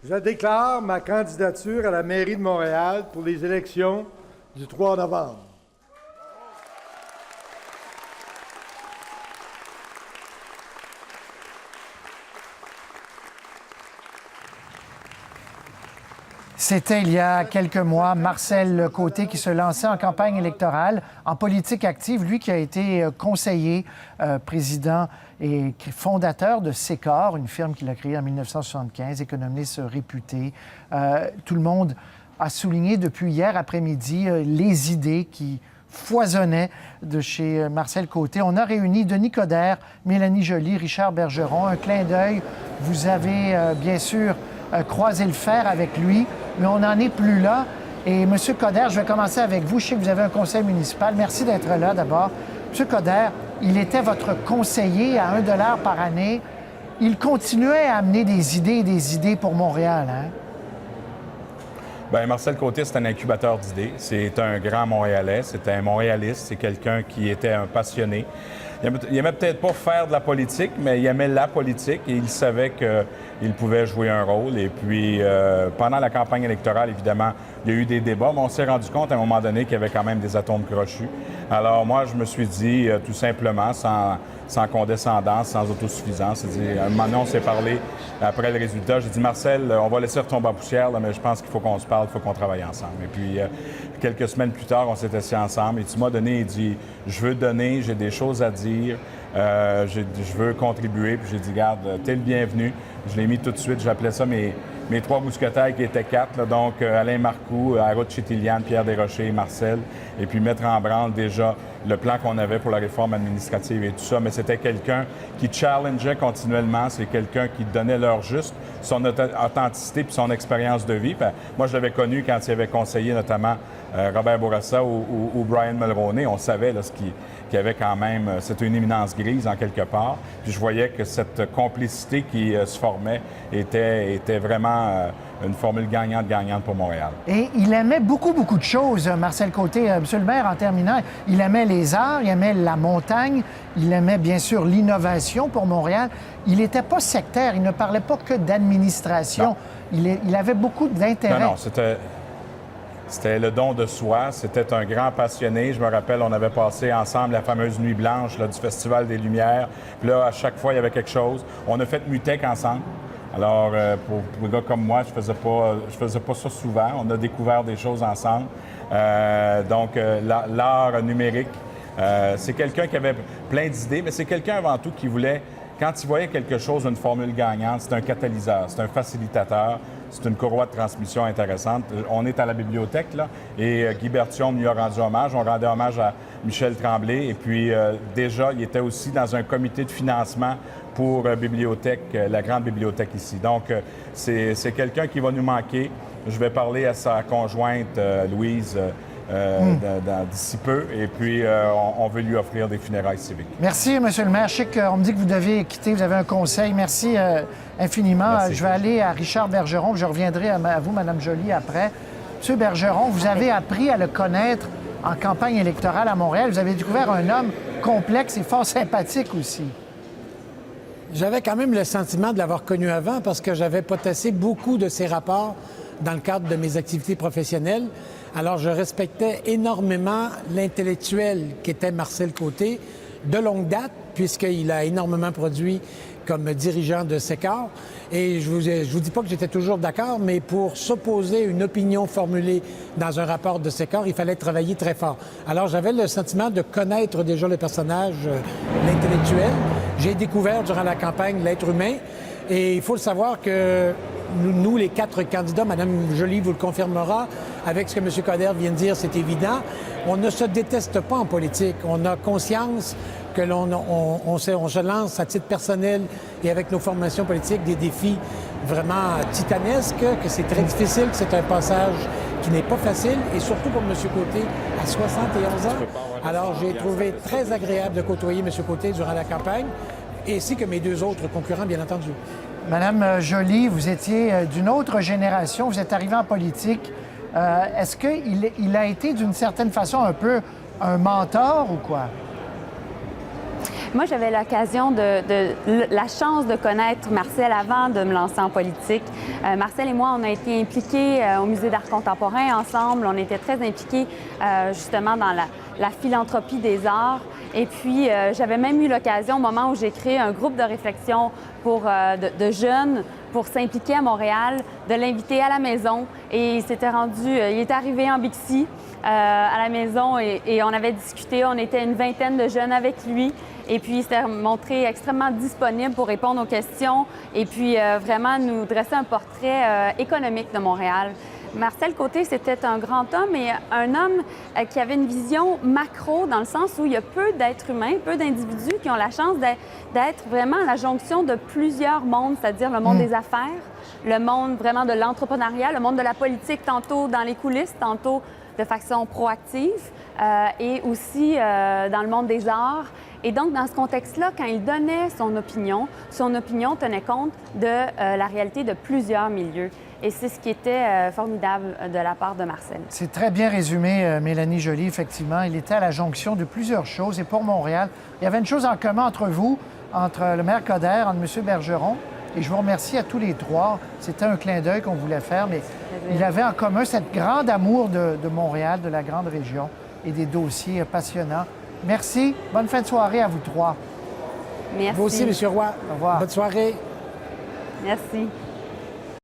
Je déclare ma candidature à la mairie de Montréal pour les élections du 3 novembre. C'était il y a quelques mois Marcel Côté qui se lançait en campagne électorale, en politique active, lui qui a été conseiller, président et fondateur de Sécor, une firme qu'il a créée en 1975, économiste réputé. Tout le monde a souligné depuis hier après-midi les idées qui foisonnaient de chez Marcel Côté. On a réuni Denis Coderre, Mélanie Joly, Richard Bergeron. Un clin d'œil. Vous avez bien sûr croisé le fer avec lui, mais on n'en est plus là. Et M. Coderre, je vais commencer avec vous. Je sais que vous avez un conseil municipal. Merci d'être là d'abord. M. Coderre, il était votre conseiller à 1 $ par année. Il continuait à amener des idées pour Montréal, hein? Bien, Marcel Côté, c'est un incubateur d'idées. C'est un grand Montréalais, c'est un Montréaliste, c'est quelqu'un qui était un passionné. Il aimait peut-être pas faire de la politique, mais il aimait la politique et il savait qu'il pouvait jouer un rôle. Et puis, pendant la campagne électorale, évidemment, il y a eu des débats, mais on s'est rendu compte à un moment donné qu'il y avait quand même des atomes crochus. Alors moi, je me suis dit, tout simplement, sans condescendance, sans autosuffisance, c'est-à-dire, à un moment donné, on s'est parlé après le résultat. J'ai dit, Marcel, on va laisser retomber en poussière, là, mais je pense qu'il faut qu'on se parle, il faut qu'on travaille ensemble. Et puis, quelques semaines plus tard, on s'est assis ensemble et tu m'as donné, il dit, je veux donner, j'ai des choses à dire, je veux contribuer. Puis j'ai dit, garde, t'es le bienvenu. Je l'ai mis tout de suite, j'appelais ça mes 3 mousquetaires qui étaient 4, là, donc Alain Marcoux, Arup Chétilian, Pierre Desrochers et Marcel, et puis mettre en branle déjà le plan qu'on avait pour la réforme administrative et tout ça. Mais c'était quelqu'un qui challengeait continuellement, c'est quelqu'un qui donnait l'heure juste, son authenticité puis son expérience de vie. Puis, moi, je l'avais connu quand il avait conseillé notamment Robert Bourassa ou Brian Mulroney. On savait là, qu'il y avait quand même, c'était une éminence grise en quelque part. Puis je voyais que cette complicité qui se formait était vraiment une formule gagnante pour Montréal. Et il aimait beaucoup de choses, Marcel Côté. Monsieur le maire, en terminant, il aimait les arts, il aimait la montagne, il aimait bien sûr l'innovation pour Montréal. Il n'était pas sectaire, il ne parlait pas que d'administration. Il avait beaucoup d'intérêt. Non, c'était le don de soi. C'était un grand passionné. Je me rappelle, on avait passé ensemble la fameuse Nuit blanche là, du Festival des Lumières. Puis là, à chaque fois, il y avait quelque chose. On a fait Mutec ensemble. Alors, pour un gars comme moi, je faisais pas ça souvent. On a découvert des choses ensemble. Donc, l'art numérique, c'est quelqu'un qui avait plein d'idées, mais c'est quelqu'un avant tout qui voulait, quand il voyait quelque chose, une formule gagnante, c'est un catalyseur, c'est un facilitateur. C'est une courroie de transmission intéressante. On est à la bibliothèque, là, et Guy Berthiaume lui a rendu hommage. On rendait hommage à Michel Tremblay. Et puis, déjà, il était aussi dans un comité de financement pour bibliothèque, la grande bibliothèque ici. Donc, c'est quelqu'un qui va nous manquer. Je vais parler à sa conjointe, Louise, d'ici peu. Et puis, on veut lui offrir des funérailles civiques. Merci, M. le maire. Je sais qu'on me dit que vous devez quitter, vous avez un conseil. Merci infiniment. Merci. Je vais aller à Richard Bergeron, je reviendrai à vous, Mme Joly, après. M. Bergeron, vous avez appris à le connaître en campagne électorale à Montréal. Vous avez découvert un homme complexe et fort sympathique aussi. J'avais quand même le sentiment de l'avoir connu avant parce que j'avais potassé beaucoup de ses rapports dans le cadre de mes activités professionnelles. Alors, je respectais énormément l'intellectuel qu'était Marcel Côté de longue date, puisqu'il a énormément produit comme dirigeant de Sécor. Et je vous dis pas que j'étais toujours d'accord, mais pour s'opposer à une opinion formulée dans un rapport de Sécor, il fallait travailler très fort. Alors, j'avais le sentiment de connaître déjà le personnage, l'intellectuel. J'ai découvert durant la campagne l'être humain. Et il faut le savoir que nous, les 4 candidats, Mme Joly vous le confirmera, avec ce que M. Coderre vient de dire, c'est évident, on ne se déteste pas en politique. On a conscience que on se lance à titre personnel et avec nos formations politiques des défis vraiment titanesques, que c'est très difficile, que c'est un passage qui n'est pas facile, et surtout pour M. Côté, à 71 ans. Alors, j'ai trouvé très agréable de côtoyer M. Côté durant la campagne, ainsi que mes 2 autres concurrents, bien entendu. Madame Joly, vous étiez d'une autre génération, vous êtes arrivée en politique. Est-ce qu'il a été d'une certaine façon un peu un mentor ou quoi? Moi, j'avais l'occasion la chance de connaître Marcel avant de me lancer en politique. Marcel et moi, on a été impliqués au Musée d'art contemporain ensemble. On était très impliqués justement dans la philanthropie des arts. Et puis, j'avais même eu l'occasion, au moment où j'ai créé un groupe de réflexion de jeunes pour s'impliquer à Montréal, de l'inviter à la maison. Et il s'était rendu, il est arrivé en Bixi à la maison et on avait discuté. On était une vingtaine de jeunes avec lui. Et puis, il s'est montré extrêmement disponible pour répondre aux questions et puis vraiment nous dresser un portrait économique de Montréal. Marcel Côté, c'était un grand homme et un homme qui avait une vision macro dans le sens où il y a peu d'êtres humains, peu d'individus qui ont la chance d'être vraiment à la jonction de plusieurs mondes, c'est-à-dire le monde des affaires, le monde vraiment de l'entrepreneuriat, le monde de la politique, tantôt dans les coulisses, tantôt de façon proactive et aussi dans le monde des arts. Et donc, dans ce contexte-là, quand il donnait son opinion tenait compte de la réalité de plusieurs milieux. Et c'est ce qui était formidable de la part de Marcel. C'est très bien résumé, Mélanie Joly, effectivement. Il était à la jonction de plusieurs choses. Et pour Montréal, il y avait une chose en commun entre vous, entre le maire Coder, entre M. Bergeron. Et je vous remercie à tous les trois. C'était un clin d'œil qu'on voulait faire, mais il avait en commun cette grande amour de Montréal, de la grande région et des dossiers passionnants. Merci. Bonne fin de soirée à vous trois. Merci. Vous aussi, M. Roy. Au revoir. Bonne soirée. Merci.